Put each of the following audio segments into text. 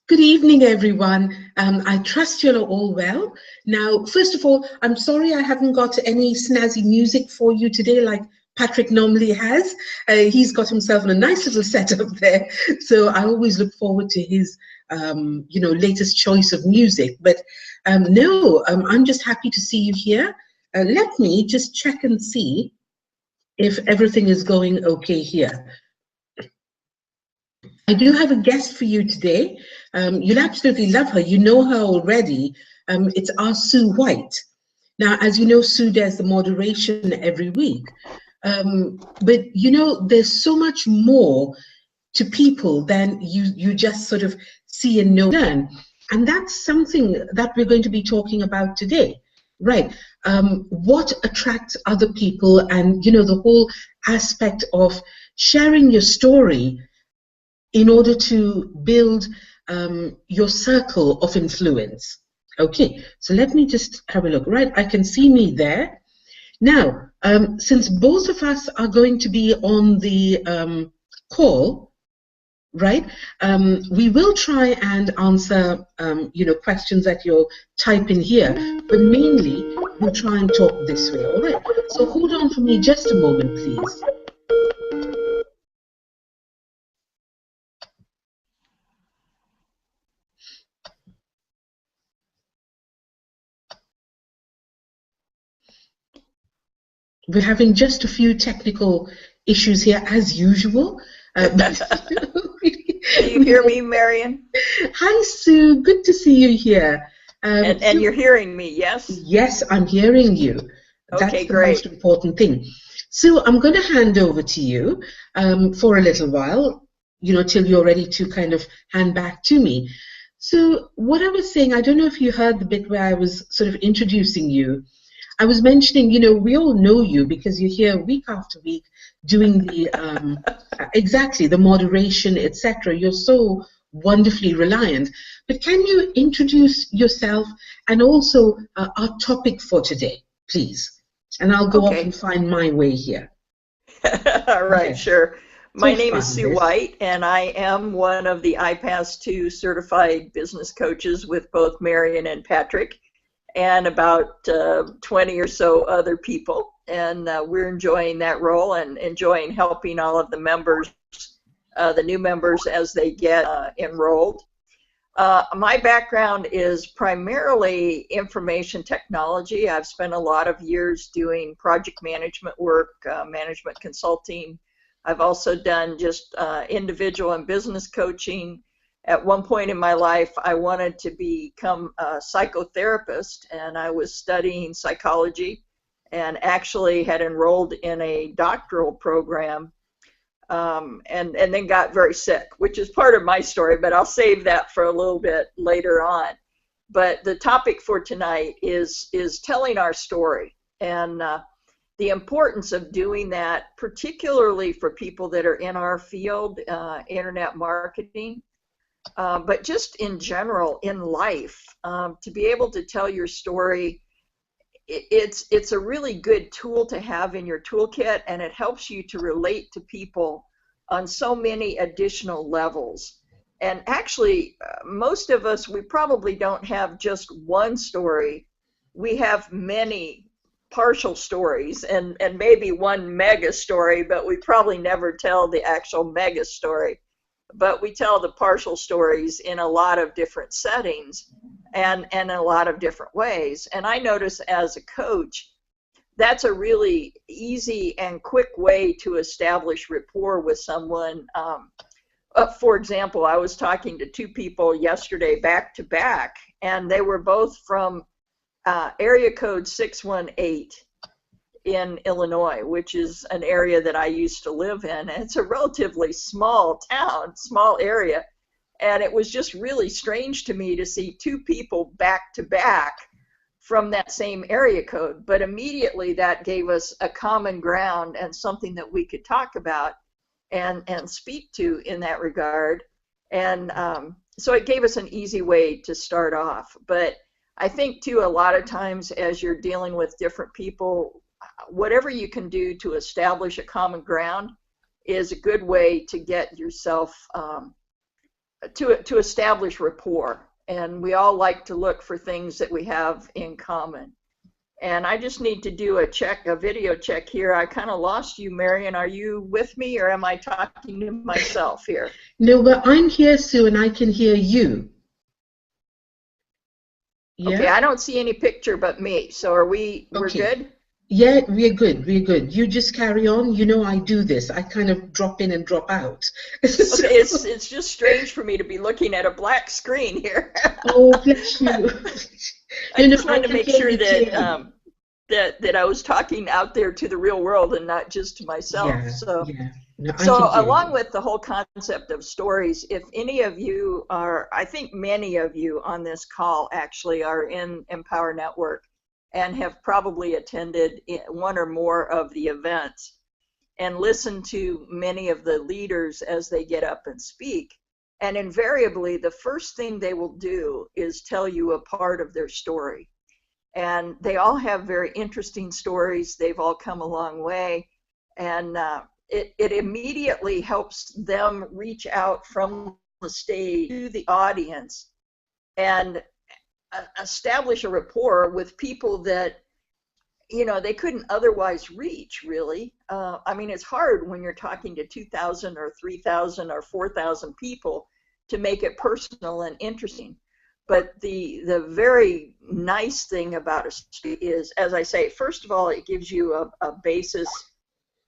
Good evening, everyone. I trust you're all well. Now, first of all, I'm sorry I haven't got any snazzy music for you today like Patrick normally has. He's got himself in a nice little setup there. So I always look forward to his, latest choice of music. But no, I'm just happy to see you here. Let me just check and see if everything is going okay here. I do have a guest for you today. You'll absolutely love her. You know her already. It's our Sue White. Now, as you know, Sue does the moderation every week. But, you know, there's so much more to people than you just sort of see and know and learn. And that's something that we're going to be talking about today. Right. What attracts other people, and, you know, the whole aspect of sharing your story in order to build your circle of influence. Okay, so let me just have a look. Right, I can see me there. Now, since both of us are going to be on the call, right, we will try and answer, questions that you'll type in here, but mainly we'll try and talk this way, all right? So hold on for me just a moment, please. We're having just a few technical issues here, as usual. Do you hear me, Marion? Hi, Sue. Good to see you here. And you're hearing me, yes? Yes, I'm hearing you. That's the most important thing. Sue, I'm going to hand over to you for a little while, you know, till you're ready to kind of hand back to me. So what I was saying, I don't know if you heard the bit where I was sort of introducing you. I was mentioning, you know, we all know you because you're here week after week doing the, exactly, the moderation, etc. You're so wonderfully reliant. But can you introduce yourself and also our topic for today, please? And I'll go off and find my way here. All right, yeah. Sure. My name is Sue White, and I am one of the iPass 2 certified business coaches with both Marion and Patrick, and about 20 or so other people, and we're enjoying that role and enjoying helping all of the members, the new members, as they get enrolled. My background is primarily information technology. I've spent a lot of years doing project management work, management consulting. I've also done just individual and business coaching. At one point in my life, I wanted to become a psychotherapist, and I was studying psychology and actually had enrolled in a doctoral program, and then got very sick, which is part of my story, but I'll save that for a little bit later on. But the topic for tonight is telling our story, and the importance of doing that, particularly for people that are in our field, internet marketing. But just in general in life, to be able to tell your story, it's a really good tool to have in your toolkit, and it helps you to relate to people on so many additional levels. And actually, most of us, we probably don't have just one story. We have many partial stories and maybe one mega story, but we probably never tell the actual mega story. But we tell the partial stories in a lot of different settings and in a lot of different ways. And I notice as a coach, that's a really easy and quick way to establish rapport with someone. For example, I was talking to two people yesterday back to back, and they were both from area code 618. In Illinois, which is an area that I used to live in. And it's a relatively small town, small area, and it was just really strange to me to see two people back to back from that same area code. But immediately that gave us a common ground and something that we could talk about and speak to in that regard. And so it gave us an easy way to start off. But I think too, a lot of times as you're dealing with different people, whatever you can do to establish a common ground is a good way to get yourself to establish rapport. And we all like to look for things that we have in common. And I just need to do a video check here. I kind of lost you, Marion. Are you with me, or am I talking to myself here? No, but I'm here, Sue, and I can hear you. Yeah? Okay, I don't see any picture but me. So we're good? Yeah, we're good. We're good. You just carry on. You know I do this. I kind of drop in and drop out. Okay, it's just strange for me to be looking at a black screen here. Oh, bless you. I just wanted to make sure that that I was talking out there to the real world and not just to myself. Yeah, so yeah. No, so along with the whole concept of stories, if any of you are, I think many of you on this call actually are in Empower Network and have probably attended one or more of the events and listened to many of the leaders as they get up and speak. And invariably, the first thing they will do is tell you a part of their story. And they all have very interesting stories. They've all come a long way. And it immediately helps them reach out from the stage to the audience and establish a rapport with people that, you know, they couldn't otherwise reach, really. I mean, it's hard when you're talking to 2,000 or 3,000 or 4,000 people to make it personal and interesting. But the very nice thing about a story is, as I say, first of all, it gives you a basis,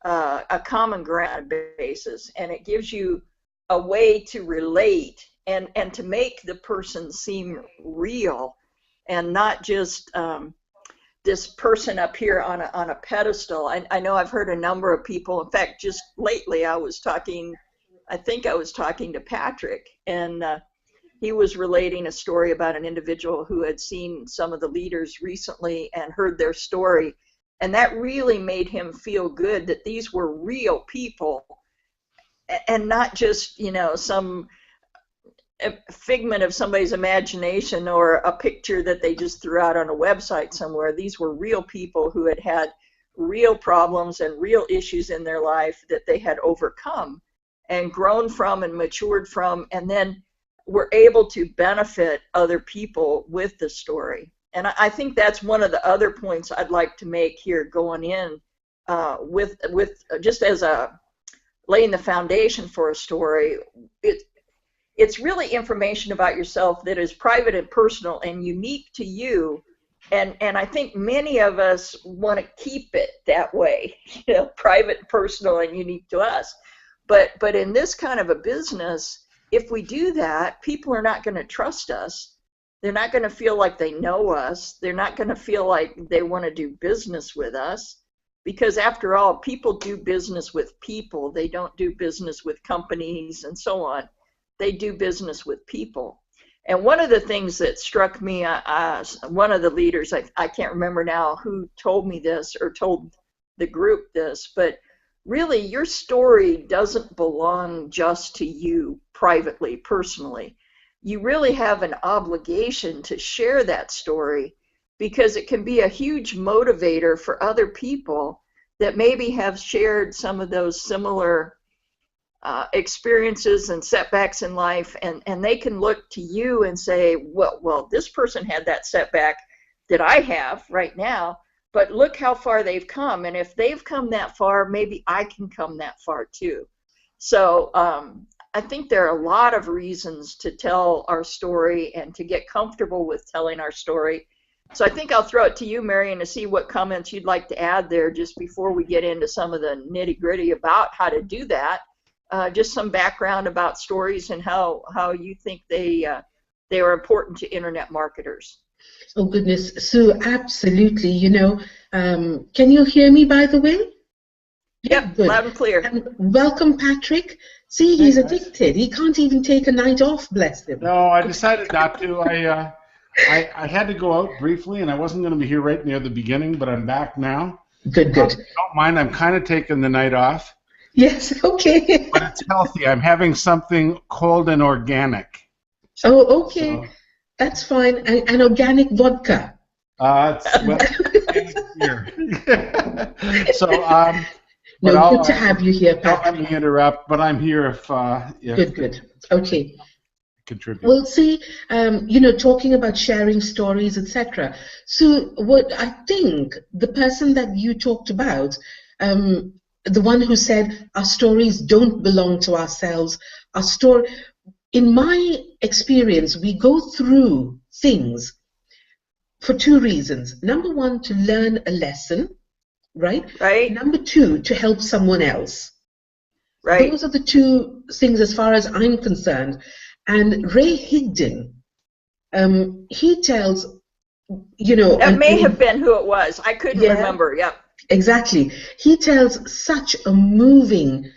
a common ground basis, and it gives you a way to relate and to make the person seem real and not just this person up here on a pedestal. I know I've heard a number of people, in fact, just lately I think I was talking to Patrick, and he was relating a story about an individual who had seen some of the leaders recently and heard their story. And that really made him feel good that these were real people and not just, you know, some figment of somebody's imagination or a picture that they just threw out on a website somewhere. These were real people who had had real problems and real issues in their life that they had overcome and grown from and matured from, and then were able to benefit other people with the story. And I think that's one of the other points I'd like to make here going in with just as a laying the foundation for a story. It's really information about yourself that is private and personal and unique to you. And I think many of us want to keep it that way, you know, private, personal, and unique to us. But in this kind of a business, if we do that, people are not going to trust us. They're not going to feel like they know us. They're not going to feel like they want to do business with us. Because after all, people do business with people. They don't do business with companies and so on. They do business with people. And one of the things that struck me, one of the leaders, I can't remember now who told me this or told the group this, but really your story doesn't belong just to you privately, personally. You really have an obligation to share that story because it can be a huge motivator for other people that maybe have shared some of those similar experiences and setbacks in life, and they can look to you and say, well, this person had that setback that I have right now, but look how far they've come, and if they've come that far, maybe I can come that far too. So I think there are a lot of reasons to tell our story and to get comfortable with telling our story. So I think I'll throw it to you, Marion, to see what comments you'd like to add there just before we get into some of the nitty-gritty about how to do that. Just some background about stories and how you think they are important to internet marketers. Oh goodness, Sue, absolutely. You know, can you hear me, by the way? Yep, good. Loud and clear. And welcome, Patrick. See, he's addicted. He can't even take a night off, bless him. No, I decided not to. I had to go out briefly, and I wasn't going to be here right near the beginning, but I'm back now. Good. Don't mind, I'm kind of taking the night off. Yes, okay. But it's healthy. I'm having something cold and organic. Oh, okay. So, that's fine. And organic vodka. It's organic here. So, No, good to have you here, Don't Patrick. let me interrupt, but I'm here if Good. Okay. contribute. Well, see, talking about sharing stories, etc. So, what I think the person that you talked about, the one who said our stories don't belong to ourselves, our story. In my experience, we go through things for two reasons. Number one, to learn a lesson, right? Right. Number two, to help someone else. Right. Those are the two things as far as I'm concerned. And Ray Higdon, he tells, That may have been who it was. I couldn't remember. Yep. Exactly. He tells such a moving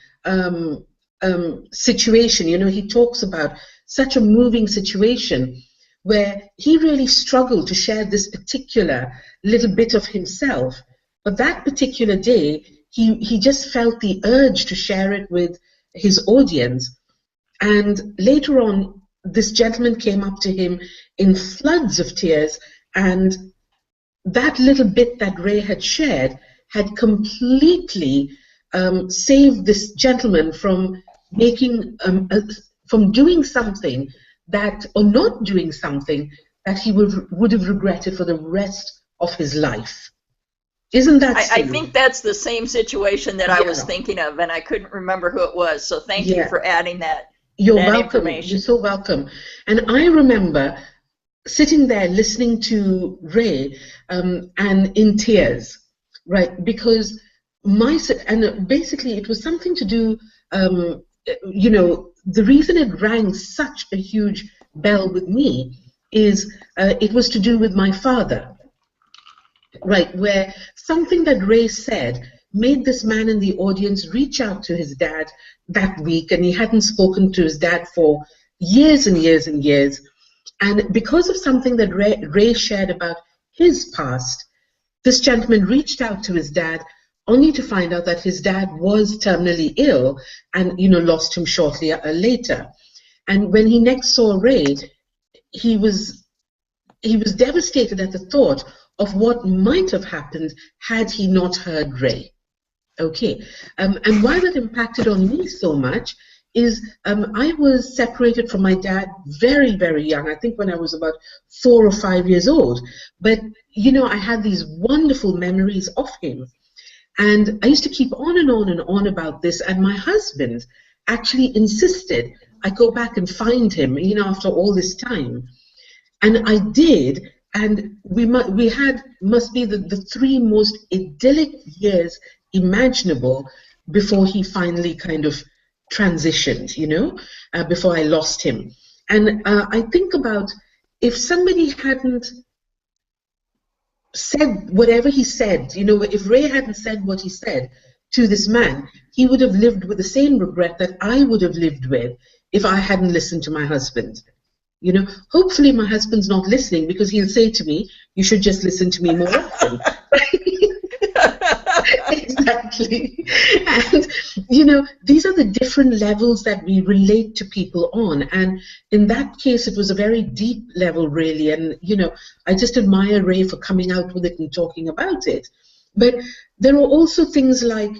situation. He talks about such a moving situation where he really struggled to share this particular little bit of himself. But that particular day, he just felt the urge to share it with his audience. And later on, this gentleman came up to him in floods of tears, and that little bit that Ray had shared had completely saved this gentleman from from doing something that, or not doing something that he would have regretted for the rest of his life. Isn't that I think that's the same situation that I was thinking of, and I couldn't remember who it was. So thank you for adding that. You're welcome. You're so welcome. And I remember sitting there listening to Ray and in tears, right? Because basically it was something to do, the reason it rang such a huge bell with me is it was to do with my father, right? Where something that Ray said made this man in the audience reach out to his dad that week, and he hadn't spoken to his dad for years and years and years. And because of something that Ray shared about his past, this gentleman reached out to his dad only to find out that his dad was terminally ill and, lost him shortly later. And when he next saw Ray, he was devastated at the thought of what might have happened had he not heard Ray. Okay, and why that impacted on me so much is I was separated from my dad very, very young. I think when I was about 4 or 5 years old. But, I had these wonderful memories of him. And I used to keep on and on and on about this. And my husband actually insisted I go back and find him, after all this time. And I did. And we must be the 3 most idyllic years imaginable before he finally kind of transitioned, before I lost him. And I think about if somebody hadn't said whatever he said, if Ray hadn't said what he said to this man, he would have lived with the same regret that I would have lived with if I hadn't listened to my husband. Hopefully my husband's not listening, because he'll say to me, you should just listen to me more often. Exactly. And, these are the different levels that we relate to people on. And in that case, it was a very deep level, really. And, I just admire Ray for coming out with it and talking about it. But there are also things like,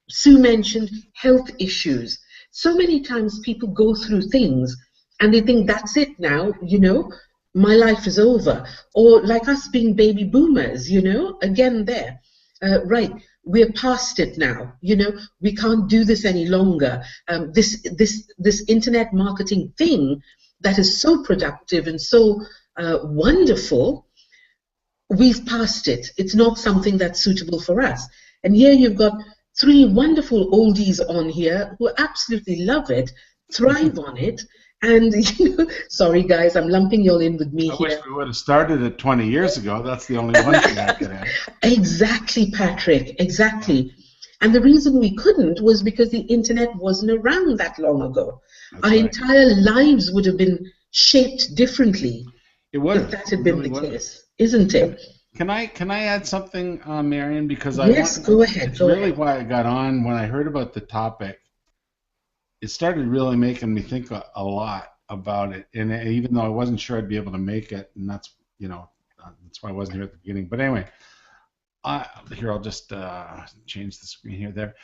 Sue mentioned health issues. So many times people go through things and they think that's it now, my life is over. Or like us being baby boomers, again there. Right, we're past it now. We can't do this any longer. This internet marketing thing that is so productive and so wonderful, we've passed it. It's not something that's suitable for us. And here you've got 3 wonderful oldies on here who absolutely love it, thrive on it. And, sorry guys, I'm lumping you all in with me here. I wish we would have started it 20 years ago. That's the only one thing I could add. Exactly, Patrick, exactly. And the reason we couldn't was because the internet wasn't around that long ago. Our entire lives would have been shaped differently if that had been the case, isn't it? Can I add something, Marion? Because go ahead. It's really why I got on. When I heard about the topic, it started really making me think a lot about it. And even though I wasn't sure I'd be able to make it, and that's why I wasn't here at the beginning. But anyway, Here, I'll just change the screen here. There.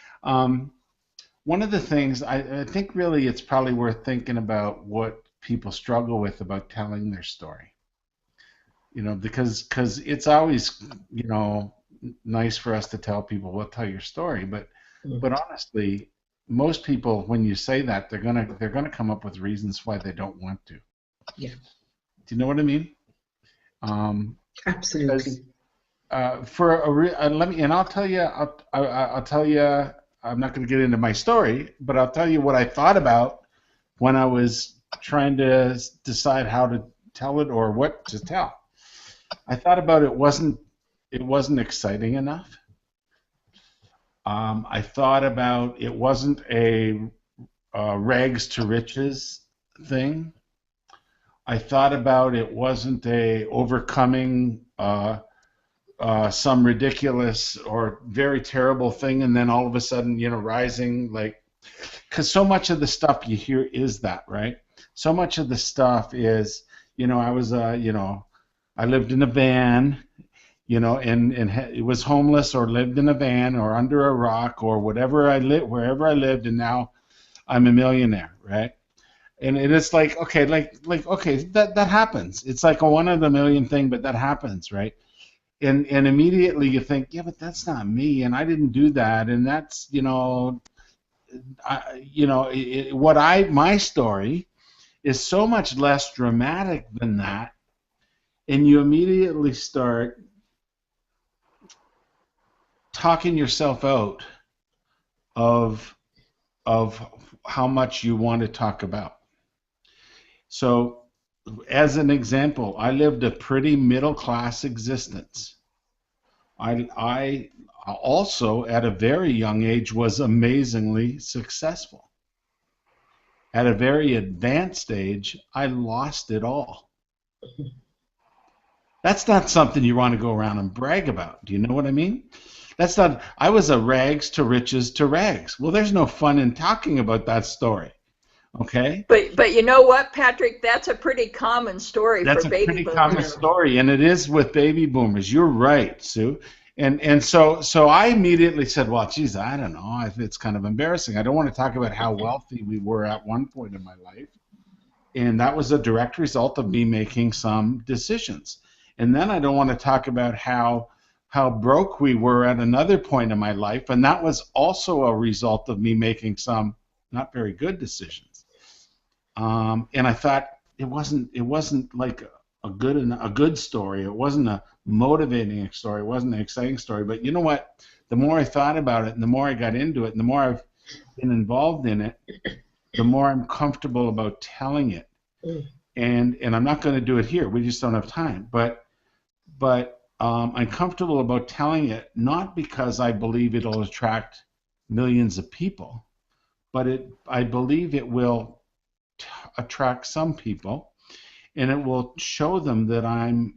One of the things I think really it's probably worth thinking about what people struggle with about telling their story. Because it's always, nice for us to tell people, well, tell your story, but honestly, most people, when you say that, they're gonna come up with reasons why they don't want to. Yeah. Do you know what I mean? Absolutely. I'll tell you, I'll tell you. I'm not going to get into my story, but I'll tell you what I thought about when I was trying to decide how to tell it or what to tell. I thought about it wasn't exciting enough. I thought about it wasn't a rags to riches thing. I thought about it wasn't a overcoming some ridiculous or very terrible thing and then all of a sudden, rising, like, because so much of the stuff you hear is that, right? So much of the stuff is, I was, I lived in a van, and it was homeless or lived in a van or under a rock or wherever I lived, and now I'm a millionaire, right? And it's like, okay, okay, that happens. It's like a one in a million thing, but that happens, right? And immediately you think, yeah, but that's not me, and I didn't do that, and that's, my story is so much less dramatic than that, and you immediately start talking yourself out of how much you want to talk about. So, as an example, I lived a pretty middle-class existence. I also, at a very young age, was amazingly successful. At a very advanced age, I lost it all. That's not something you want to go around and brag about. Do you know what I mean? That's not. I was a rags to riches to rags. Well, there's no fun in talking about that story. Okay. But you know what, Patrick? That's a pretty common story for baby boomers. That's a pretty common story, and it is with baby boomers. You're right, Sue. And so I immediately said, well, geez, I don't know. It's kind of embarrassing. I don't want to talk about how wealthy we were at one point in my life, and that was a direct result of me making some decisions. And then I don't want to talk about how broke we were at another point in my life, and that was also a result of me making some not very good decisions. And I thought it wasn't like a good story. It wasn't a motivating story. It wasn't an exciting story. But you know what? The more I thought about it, and the more I got into it, and the more I've been involved in it, the more I'm comfortable about telling it. And I'm not going to do it here. We just don't have time. But I'm comfortable about telling it, not because I believe it'll attract millions of people, but I believe it will attract some people, and it will show them that I'm,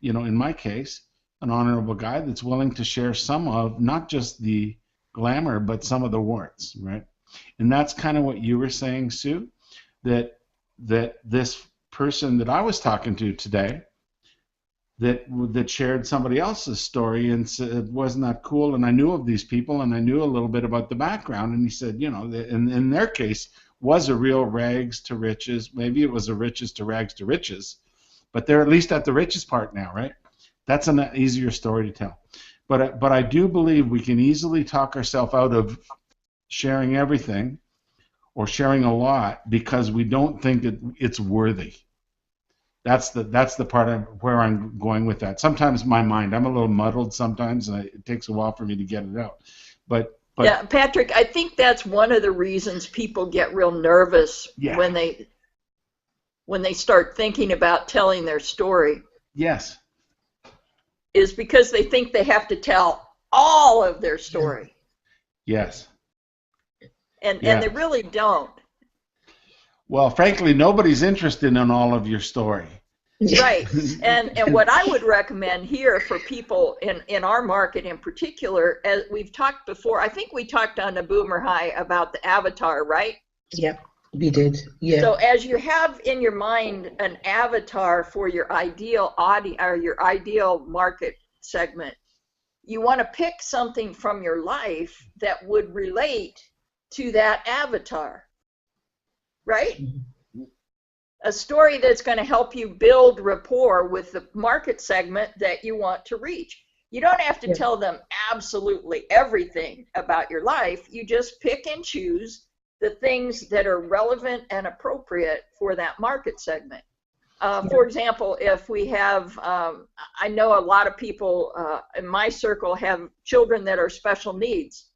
in my case, an honorable guy that's willing to share some of not just the glamour, but some of the warts, right? And that's kind of what you were saying, Sue, that this person that I was talking to today, that shared somebody else's story and said, wasn't that cool? And I knew of these people, and I knew a little bit about the background, and he said, in their case, was a real rags to riches. Maybe it was a riches to rags to riches, but they're at least at the richest part now, right? That's an easier story to tell. But I do believe we can easily talk ourselves out of sharing everything or sharing a lot because we don't think that it's worthy. That's the part where I'm going with that. Sometimes my mind, I'm a little muddled sometimes, and it takes a while for me to get it out. But yeah, Patrick, I think that's one of the reasons people get real nervous when they start thinking about telling their story. Yes. Is because they think they have to tell all of their story. Yes. And they really don't. Well, frankly, nobody's interested in all of your story. Right. And what I would recommend here for people in our market in particular, as we've talked before, I think we talked on the Boomer High about the avatar, right? Yep, we did. Yeah. So as you have in your mind an avatar for your ideal audience or your ideal market segment, you want to pick something from your life that would relate to that avatar, right? A story that's going to help you build rapport with the market segment that you want to reach. You don't have to tell them absolutely everything about your life. You just pick and choose the things that are relevant and appropriate for that market segment. For example, if we have, I know a lot of people in my circle have children that are special needs.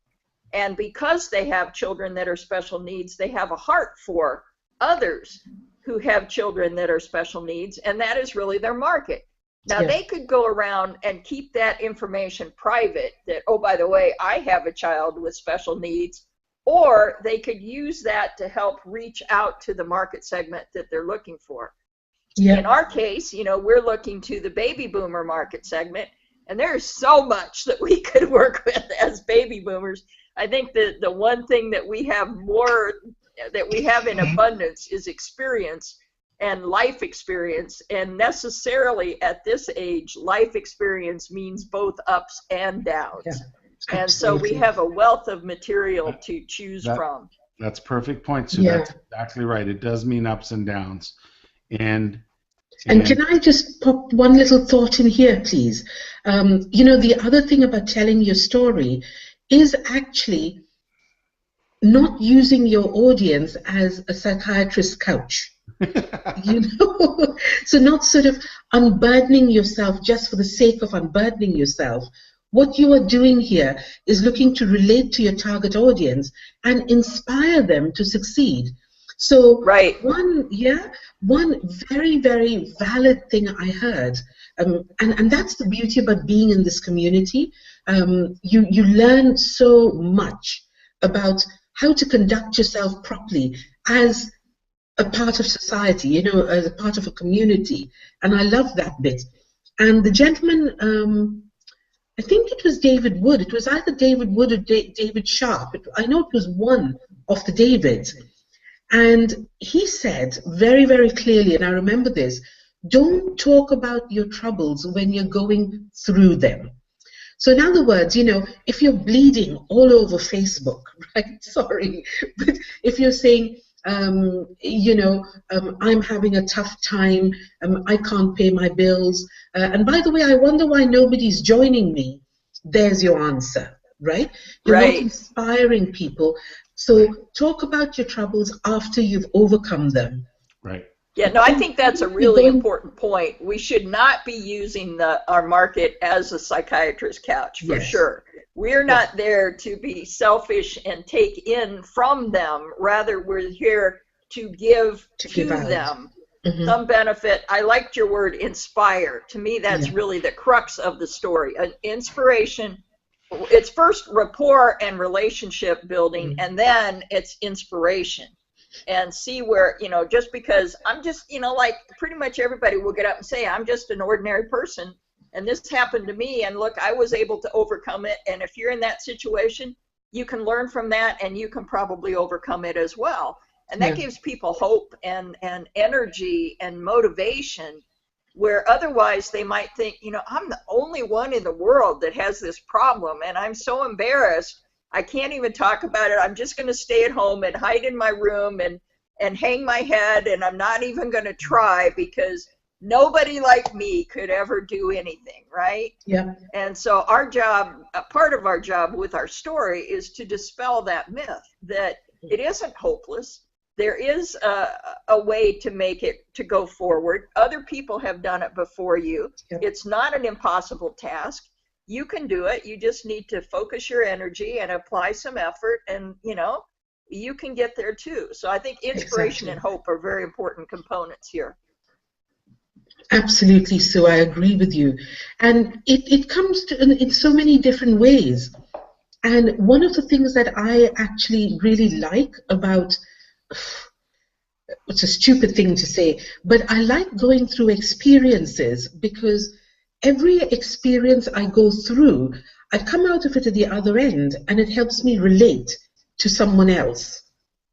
And because they have children that are special needs, they have a heart for others who have children that are special needs, and that is really their market. Now, they could go around and keep that information private, that, oh, by the way, I have a child with special needs, or they could use that to help reach out to the market segment that they're looking for. In our case, you know, we're looking to the baby boomer market segment, and there's so much that we could work with as baby boomers. I think that the one thing that we have more, that we have in abundance, is experience and life experience. And necessarily at this age, life experience means both ups and downs. And so we have a wealth of material to choose from. That's a perfect point, Sue. That's exactly right. It does mean ups and downs. And can I just pop one little thought in here, please? You know, the other thing about telling your story is actually not using your audience as a psychiatrist's couch. You know, so not sort of unburdening yourself just for the sake of unburdening yourself. What you are doing here is looking to relate to your target audience and inspire them to succeed. So one very, very valid thing I heard, and that's the beauty about being in this community. You learn so much about how to conduct yourself properly as a part of society, you know, as a part of a community. And I love that bit. And the gentleman, I think it was David Wood. It was either David Wood or David Sharp. I know it was one of the Davids. And he said very, very clearly, and I remember this, don't talk about your troubles when you're going through them. So in other words, you know, if you're bleeding all over Facebook, right, sorry, but if you're saying, you know, I'm having a tough time, I can't pay my bills, and by the way, I wonder why nobody's joining me, there's your answer, right? You're not inspiring people. So talk about your troubles after you've overcome them. Right. Yeah, no, I think that's a really important point. We should not be using our market as a psychiatrist's couch, for sure. We're not there to be selfish and take in from them. Rather, we're here to give to them some benefit. I liked your word, inspire. To me, that's really the crux of the story. Inspiration. It's first rapport and relationship building, and then it's inspiration. And see where, you know, just because I'm just, you know, like pretty much everybody will get up and say, I'm just an ordinary person, and this happened to me, and look, I was able to overcome it. And if you're in that situation, you can learn from that, and you can probably overcome it as well. And that gives people hope and energy and motivation, where otherwise they might think, you know, I'm the only one in the world that has this problem, and I'm so embarrassed, I can't even talk about it. I'm just going to stay at home and hide in my room and hang my head, and I'm not even going to try because nobody like me could ever do anything, right? Yeah. And so our job, a part of our job with our story, is to dispel that myth that it isn't hopeless. There is a way to make it, to go forward. Other people have done it before you. Yep. It's not an impossible task. You can do it. You just need to focus your energy and apply some effort, and, you know, you can get there too. So I think inspiration and hope are very important components here. Absolutely, Sue. I agree with you. And it comes to, in so many different ways. And one of the things that I actually really like about, it's a stupid thing to say, but I like going through experiences, because every experience I go through, I come out of it at the other end, and it helps me relate to someone else,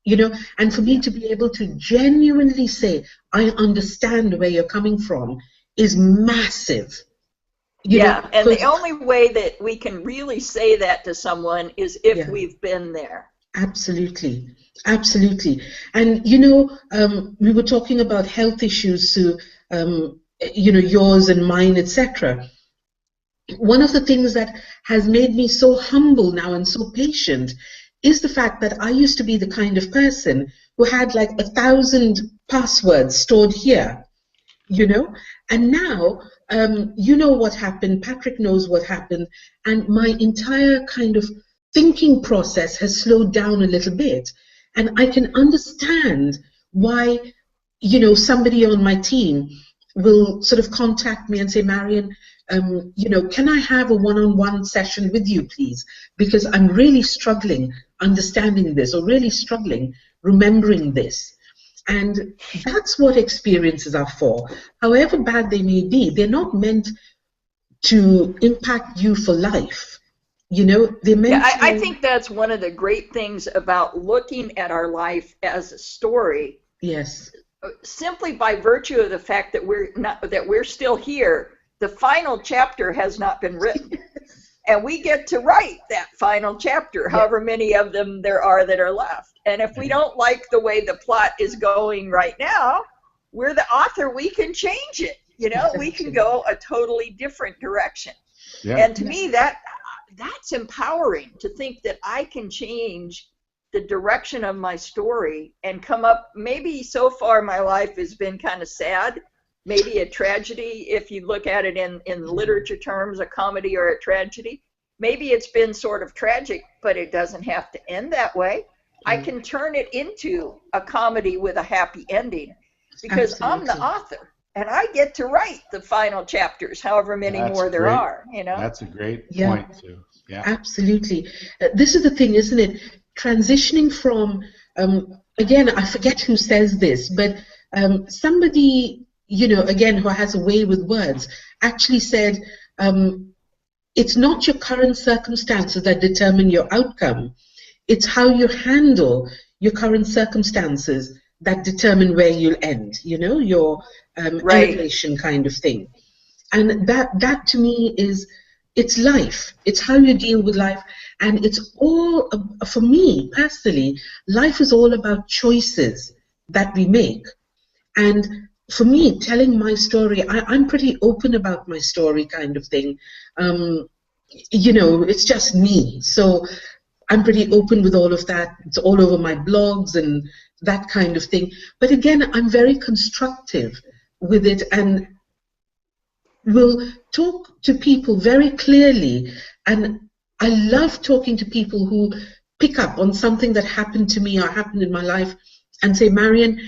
you know, and for me to be able to genuinely say, I understand where you're coming from, is massive. Yeah, and the only way that we can really say that to someone is if we've been there. Absolutely, absolutely. And we were talking about health issues, Sue, yours and mine, etc. One of the things that has made me so humble now and so patient is the fact that I used to be the kind of person who had like 1,000 passwords stored here, and now what happened. Patrick knows what happened, and my entire kind of thinking process has slowed down a little bit, and I can understand why somebody on my team will sort of contact me and say, Marion, can I have a one-on-one session with you, please? Because I'm really struggling understanding this, or really struggling remembering this. And that's what experiences are for. However bad they may be, they're not meant to impact you for life. They're meant to... I think that's one of the great things about looking at our life as a story. Yes. Simply by virtue of the fact that we're still here, the final chapter has not been written. And we get to write that final chapter, however many of them there are that are left. And if we don't like the way the plot is going right now, we're the author, we can change it. We can go a totally different direction. Yeah. And to me, that's empowering, to think that I can change the direction of my story and come up. Maybe so far my life has been kind of sad, maybe a tragedy, if you look at it in literature terms, a comedy or a tragedy. Maybe it's been sort of tragic, but it doesn't have to end that way. I can turn it into a comedy with a happy ending, because I'm the author and I get to write the final chapters, however many more there are. That's a great point too. Yeah, absolutely. This is the thing, isn't it? Transitioning from again, I forget who says this, but somebody again, who has a way with words, actually said, it's not your current circumstances that determine your outcome. It's how you handle your current circumstances that determine where you'll end, your elevation kind of thing. And that to me is, it's life. It's how you deal with life. And it's all, for me personally, life is all about choices that we make. And for me, telling my story, I'm pretty open about my story kind of thing. It's just me. So I'm pretty open with all of that. It's all over my blogs and that kind of thing. But again, I'm very constructive with it, and will talk to people very clearly. And I love talking to people who pick up on something that happened to me or happened in my life and say, Marion,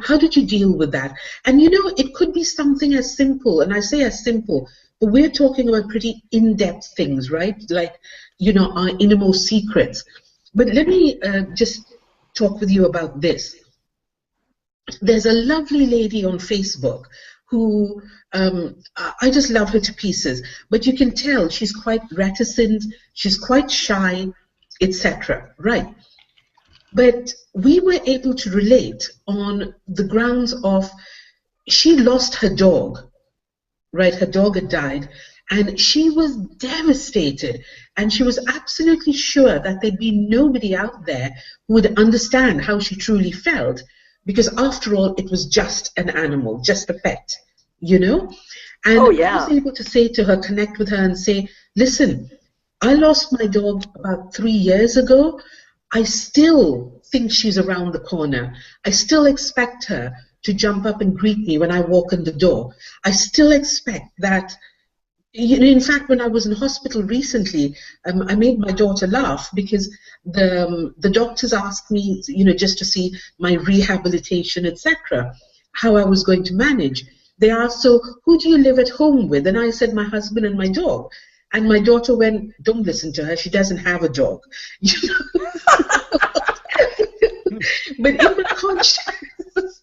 how did you deal with that? And it could be something as simple, and I say as simple, but we're talking about pretty in-depth things, right? Like, our innermost secrets. But let me just talk with you about this. There's a lovely lady on Facebook who, I just love her to pieces, but you can tell she's quite reticent, she's quite shy, etc. Right? But we were able to relate on the grounds of, she lost her dog, right? Her dog had died, and she was devastated, and she was absolutely sure that there'd be nobody out there who would understand how she truly felt, because after all, it was just an animal, just a pet, And I was able to say to her, connect with her and say, listen, I lost my dog about 3 years ago. I still think she's around the corner. I still expect her to jump up and greet me when I walk in the door. I still expect that. In fact, when I was in hospital recently, I made my daughter laugh, because the doctors asked me, just to see my rehabilitation, etc., how I was going to manage. They asked, so who do you live at home with? And I said, my husband and my dog. And my daughter went, don't listen to her, she doesn't have a dog. But in my conscience,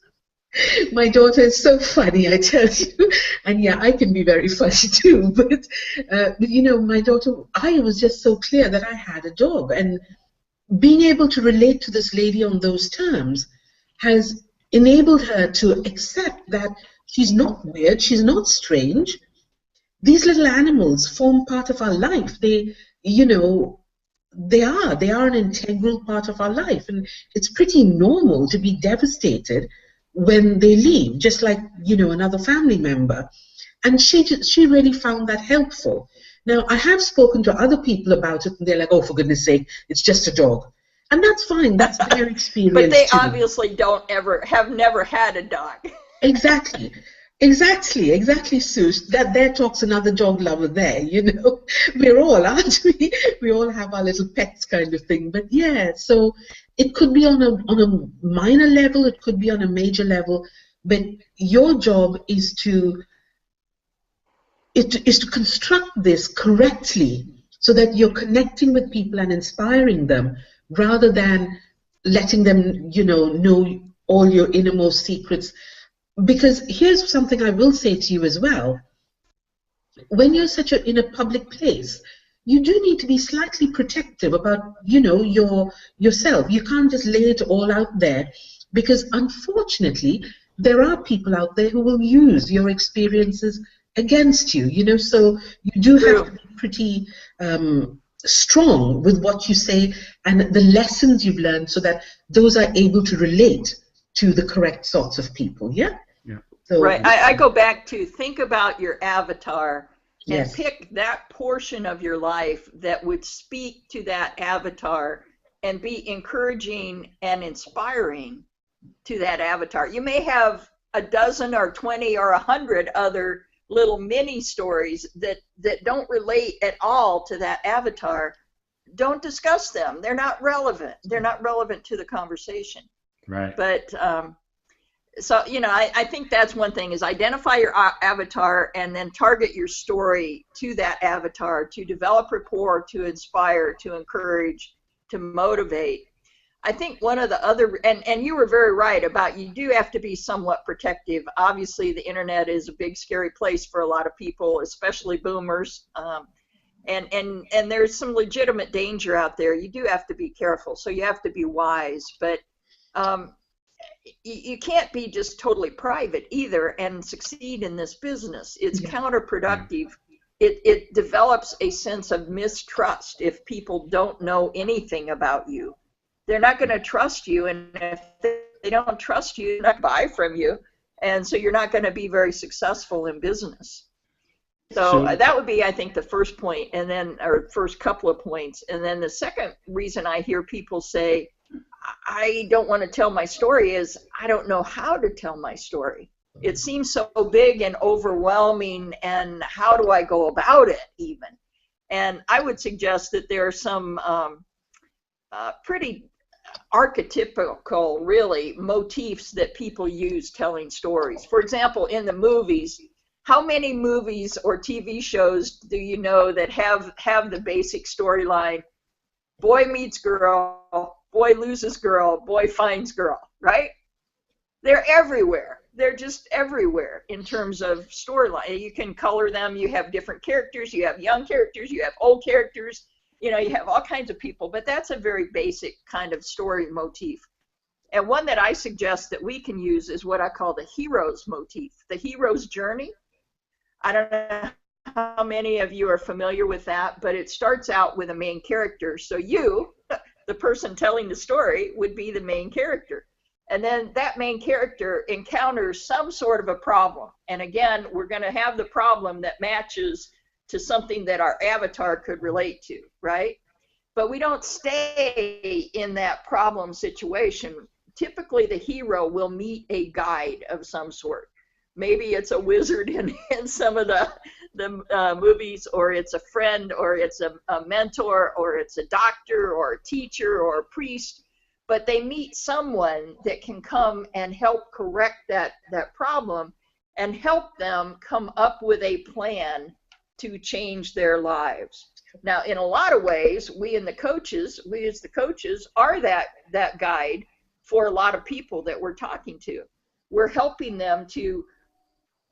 my daughter is so funny, I tell you. And yeah, I can be very funny too. But my daughter, I was just so clear that I had a dog. And being able to relate to this lady on those terms has enabled her to accept that she's not weird, she's not strange. these little animals form part of our life. They, you know, they are an integral part of our life, and it's pretty normal to be devastated when they leave, just like, you know, another family member. And she really found that helpful. Now, I have spoken to other people about it, and they're like, oh, for goodness sake, it's just a dog. And that's fine, that's their experience. But they too. obviously have never had a dog. Exactly, Sue. That there talks another dog lover there, you know. We're all, aren't we? We all have our little pets kind of thing. But yeah, so it could be on a minor level, it could be on a major level, but your job is to construct this correctly so that you're connecting with people and inspiring them rather than letting them, you know all your innermost secrets. Because here's something I will say to you as well. When you're in a public place, you do need to be slightly protective about, you know, yourself. You can't just lay it all out there, because unfortunately there are people out there who will use your experiences against you, you know. So you do have to be pretty strong with what you say and the lessons you've learned, so that those are able to relate to the correct sorts of people. Yeah. So, right. I go back to think about your avatar and yes. pick that portion of your life that would speak to that avatar and be encouraging and inspiring to that avatar. You may have a dozen or 20 or 100 other little mini stories that don't relate at all to that avatar. Don't discuss them. They're not relevant. They're not relevant to the conversation. Right. But so, you know, I think that's one thing, is identify your avatar and then target your story to that avatar to develop rapport, to inspire, to encourage, to motivate. I think one of the other, and you were very right about, you do have to be somewhat protective. Obviously, the internet is a big, scary place for a lot of people, especially boomers. And there's some legitimate danger out there. You do have to be careful. So you have to be wise. But you can't be just totally private either and succeed in this business. It's counterproductive. It develops a sense of mistrust if people don't know anything about you. They're not going to trust you, and if they don't trust you, they're not going to buy from you, and so you're not going to be very successful in business. So that would be, I think, the first point, and then, or first couple of points. And then the second reason I hear people say, I don't want to tell my story, is I don't know how to tell my story. It seems so big and overwhelming, and how do I go about it even? And I would suggest that there are some pretty archetypical, really, motifs that people use telling stories. For example, in the movies, how many movies or TV shows do you know that have the basic storyline, boy meets girl, boy loses girl, boy finds girl, right? They're everywhere. They're just everywhere in terms of storyline. You can color them. You have different characters. You have young characters. You have old characters. You know, you have all kinds of people. But that's a very basic kind of story motif. And one that I suggest that we can use is what I call the hero's motif, the hero's journey. I don't know how many of you are familiar with that, but it starts out with a main character. So you, the person telling the story, would be the main character. And then that main character encounters some sort of a problem. And again, we're going to have the problem that matches to something that our avatar could relate to, right? But we don't stay in that problem situation. Typically, the hero will meet a guide of some sort. Maybe it's a wizard in some of the movies, or it's a friend, or it's a mentor, or it's a doctor, or a teacher, or a priest. But they meet someone that can come and help correct that problem and help them come up with a plan to change their lives. Now, in a lot of ways, we as the coaches are that guide for a lot of people that we're talking to. We're helping them to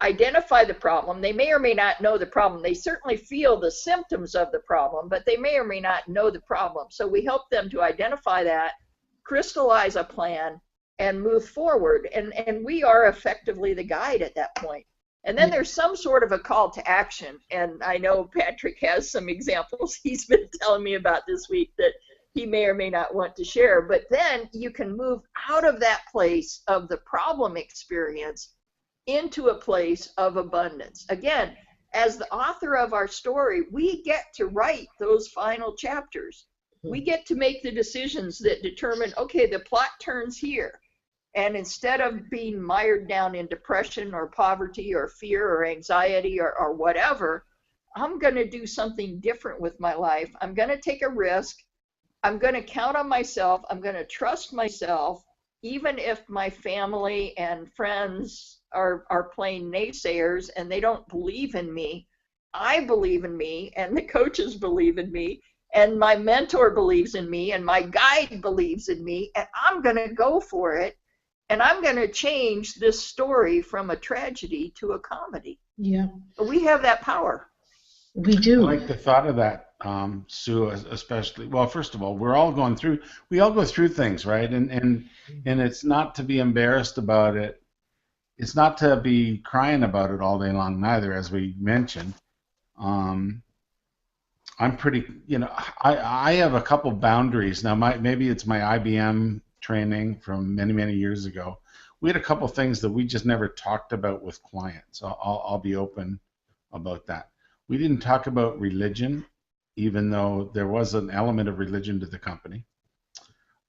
identify the problem. They may or may not know the problem. They certainly feel the symptoms of the problem, but they may or may not know the problem. So we help them to identify that, crystallize a plan, and move forward. And we are effectively the guide at that point. And then there's some sort of a call to action. And I know Patrick has some examples he's been telling me about this week that he may or may not want to share. But then you can move out of that place of the problem experience into a place of abundance. Again, as the author of our story, we get to write those final chapters. We get to make the decisions that determine, okay, the plot turns here. And instead of being mired down in depression or poverty or fear or anxiety or whatever, I'm going to do something different with my life. I'm going to take a risk. I'm going to count on myself. I'm going to trust myself, even if my family and friends are playing naysayers and they don't believe in me. I believe in me, and the coaches believe in me, and my mentor believes in me, and my guide believes in me, and I'm going to go for it, and I'm going to change this story from a tragedy to a comedy. Yeah. We have that power. We do. I like the thought of that, Sue, especially. Well, first of all, we all go through things, right? And it's not to be embarrassed about it. It's not to be crying about it all day long, neither, as we mentioned. I'm pretty, I have a couple boundaries now. Maybe it's my IBM training from many, many years ago. We had a couple things that we just never talked about with clients. I'll be open about that. We didn't talk about religion, even though there was an element of religion to the company.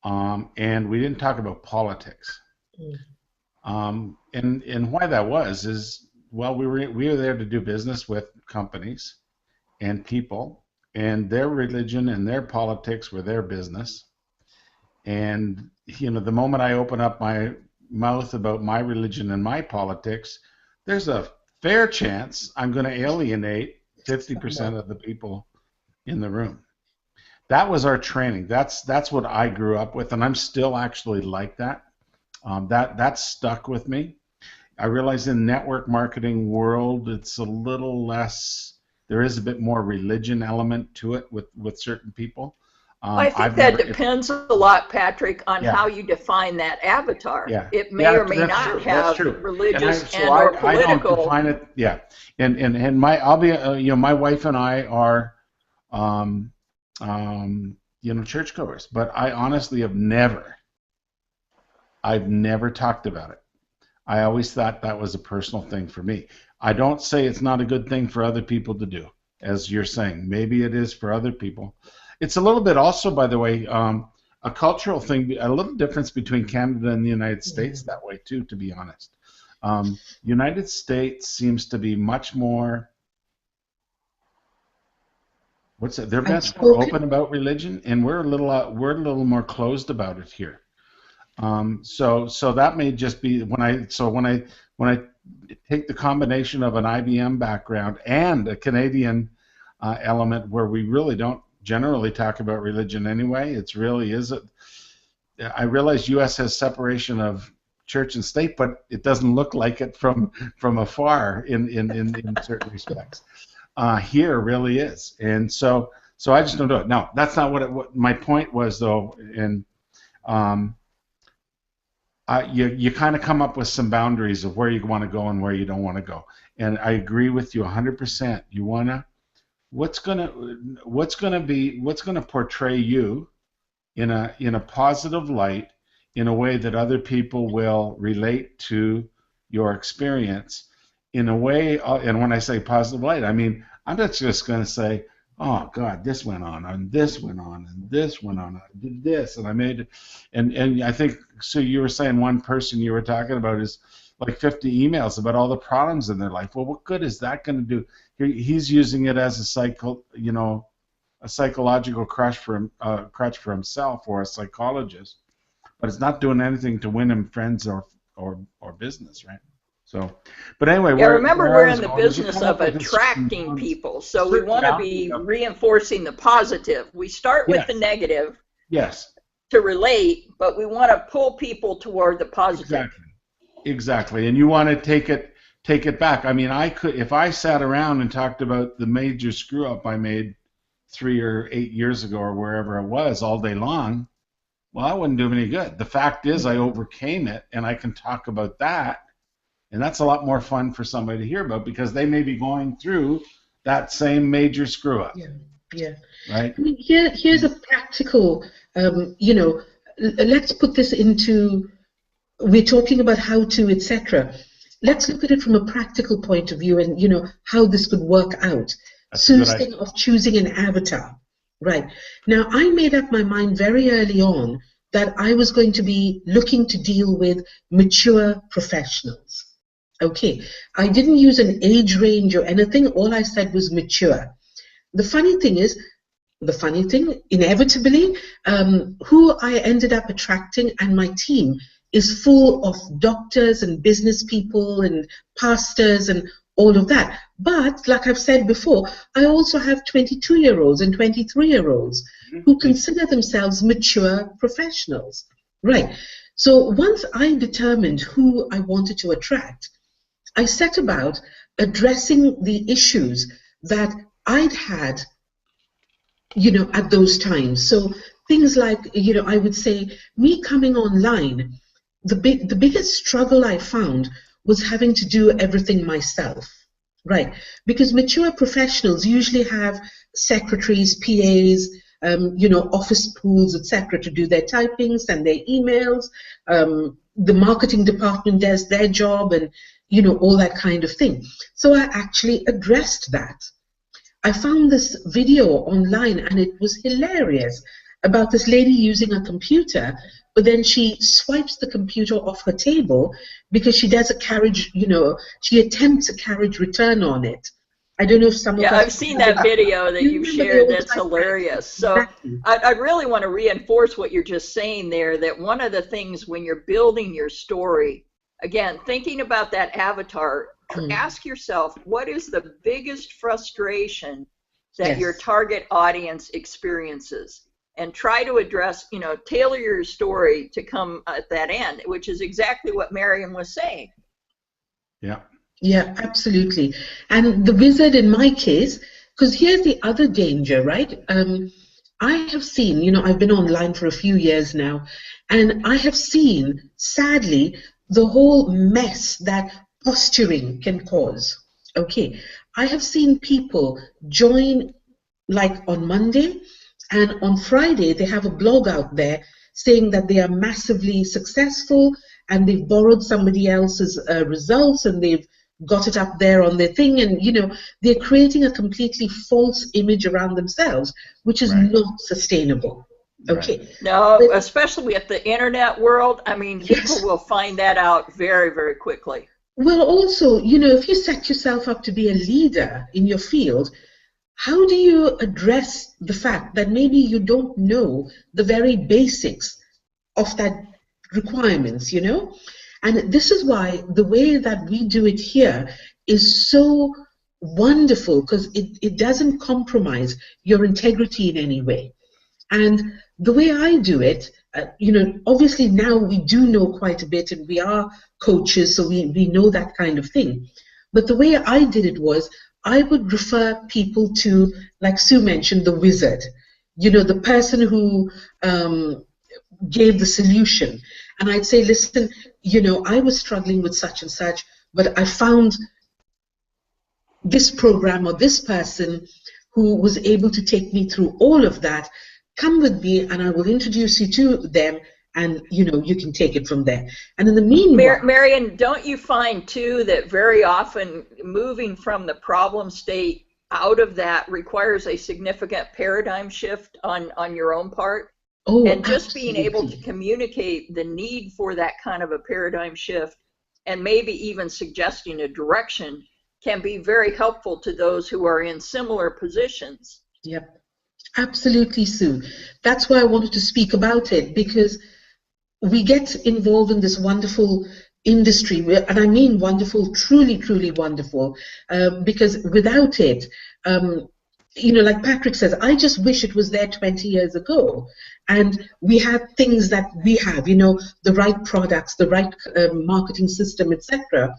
And we didn't talk about politics. And why that was is, well, we were there to do business with companies and people, and their religion and their politics were their business. And the moment I open up my mouth about my religion and my politics, there's a fair chance I'm going to alienate 50% of the people in the room. That was our training. That's what I grew up with, and I'm still actually like that. That stuck with me. I realize in network marketing world, it's a little less. There is a bit more religion element to it with certain people. I think that depends a lot, Patrick, on how you define that avatar. Yeah. It may or may not have religious or political. I don't define it. Yeah, and my wife and I are, churchgoers, but I honestly have I've never talked about it. I always thought that was a personal thing for me. I don't say it's not a good thing for other people to do, as you're saying. Maybe it is for other people. It's a little bit also, by the way, a cultural thing, a little difference between Canada and the United States that way too, to be honest. United States seems to be much more, they're much more open about religion, and we're a little more closed about it here. So that may just be when I take the combination of an IBM background and a Canadian element where we really don't generally talk about religion anyway. It's really I realize U.S. has separation of church and state, but it doesn't look like it from afar in certain respects. Here really is, and so I just don't do it. No, that's not what my point was, though, and you kind of come up with some boundaries of where you want to go and where you don't want to go. And I agree with you 100%. You wanna what's gonna portray you in a positive light, in a way that other people will relate to your experience in a way. And when I say positive light, I mean I'm not just going to say, oh God, this went on, and this went on, and this went on. I did this, and I made it, and I think, so you were saying one person you were talking about is like 50 emails about all the problems in their life. Well, what good is that going to do? He's using it as a psychological crutch for himself, or a psychologist, but it's not doing anything to win him friends or business, right? So, but anyway, remember we're in the business of attracting people, so we want to be reinforcing the positive. We start with the negative, to relate, but we want to pull people toward the positive. Exactly, and you want to take it back. I mean, if I sat around and talked about the major screw up I made 3 or 8 years ago or wherever it was all day long, well, I wouldn't do me any good. The fact is, I overcame it, and I can talk about that. And that's a lot more fun for somebody to hear about because they may be going through that same major screw up. Yeah, yeah. Right? I mean, here's a practical, let's put this into, we're talking about how to, etc. Let's look at it from a practical point of view and, how this could work out. Sue's thing of choosing an avatar. Right. Now, I made up my mind very early on that I was going to be looking to deal with mature professionals. Okay. I didn't use an age range or anything. All I said was mature. The funny thing, inevitably, who I ended up attracting and my team is full of doctors and business people and pastors and all of that. But like I've said before, I also have 22-year-olds and 23-year-olds who consider themselves mature professionals. Right. So once I determined who I wanted to attract, I set about addressing the issues that I'd had, at those times. So things like, I would say me coming online, the biggest struggle I found was having to do everything myself, right? Because mature professionals usually have secretaries, PAs, office pools, etc., to do their typings and their emails. The marketing department does their job and, all that kind of thing. So I actually addressed that. I found this video online and it was hilarious about this lady using a computer, but then she swipes the computer off her table because she does a carriage, she attempts a carriage return on it. I don't know if some of us... Yeah, I've seen that video that you've shared. That's hilarious. So I really want to reinforce what you're just saying there, that one of the things when you're building your story, again, thinking about that avatar, ask yourself, what is the biggest frustration that your target audience experiences? And try to address, tailor your story to come at that end, which is exactly what Marion was saying. Yeah. Yeah, absolutely. And the wizard in my case, because here's the other danger, right? I have seen, I've been online for a few years now, and I have seen, sadly, the whole mess that posturing can cause. Okay. I have seen people join like on Monday, and on Friday, they have a blog out there saying that they are massively successful and they've borrowed somebody else's results and they've got it up there on their thing. And, they're creating a completely false image around themselves, which is not sustainable. Okay. Right. No, especially at the internet world. I mean, people will find that out very, very quickly. Well, also, if you set yourself up to be a leader in your field, how do you address the fact that maybe you don't know the very basics of that requirements, And this is why the way that we do it here is so wonderful, because it doesn't compromise your integrity in any way. And the way I do it, obviously now we do know quite a bit and we are coaches, so we know that kind of thing. But the way I did it was, I would refer people to, like Sue mentioned, the wizard, the person who gave the solution. And I'd say, listen, I was struggling with such and such, but I found this program or this person who was able to take me through all of that. Come with me and I will introduce you to them, and you can take it from there. And in the meanwhile, Marion, don't you find too that very often moving from the problem state out of that requires a significant paradigm shift on your own part? And just being able to communicate the need for that kind of a paradigm shift, and maybe even suggesting a direction, can be very helpful to those who are in similar positions. Yep, absolutely, Sue. That's why I wanted to speak about it, because we get involved in this wonderful industry, and I mean wonderful, truly, truly wonderful, because without it, like Patrick says, I just wish it was there 20 years ago. And we had things that we have, the right products, the right marketing system, etc.